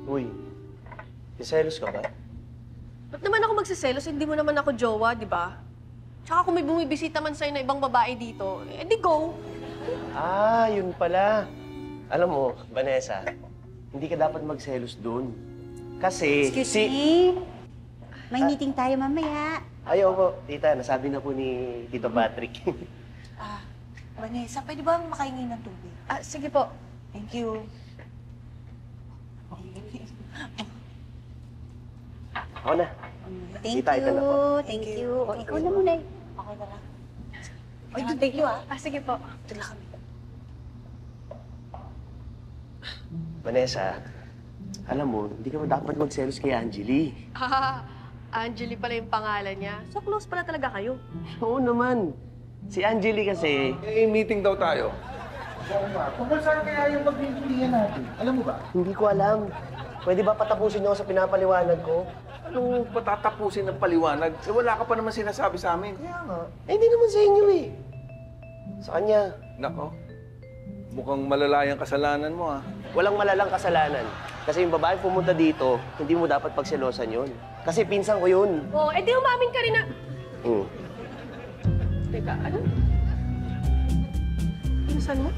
Uy, selos ka ba? Ba't naman ako magsiselos? Hindi mo naman ako jowa, di ba? Tsaka kung may bumibisita man sa'yo na ibang babae dito, di go. Ah, yun pala. Alam mo, Vanessa, hindi ka dapat magselos dun. Kasi Excuse me? May meeting tayo mamaya. Ayaw po, tita. Nasabi na po ni Tito Patrick. Vanessa, pwede ba makahingi ng tubig? Sige po. Thank you. Ako na. Thank Tita, ito na po. you. Thank you. O, ikaw na muna. Okay na lang. Oy, thank you, Sige po. Ito lang kami. Vanessa, alam mo, hindi ka dapat magselos kay Angeli. Angeli pala yung pangalan niya. So close pala talaga kayo. Oo naman. Si Angeli kasi, May meeting daw tayo. Tungkol saan kaya yung pagbibilihan natin? Alam mo ba? hindi ko alam. Pwede ba patapusin niyo ako sa pinapaliwanag ko? Anong patatapusin ng paliwanag? Eh, wala ka pa naman sinasabi sa amin. Kaya nga. Eh, hindi naman sa inyo eh. Sa kanya. Nako, mukhang malalayang kasalanan mo, ah. Walang malalang kasalanan. Kasi yung babae pumunta dito, hindi mo dapat pagselosan yun. Kasi pinsan ko yun. Oh, di umamin ka rin na... Hmm. Teka, ano? Pinsan mo?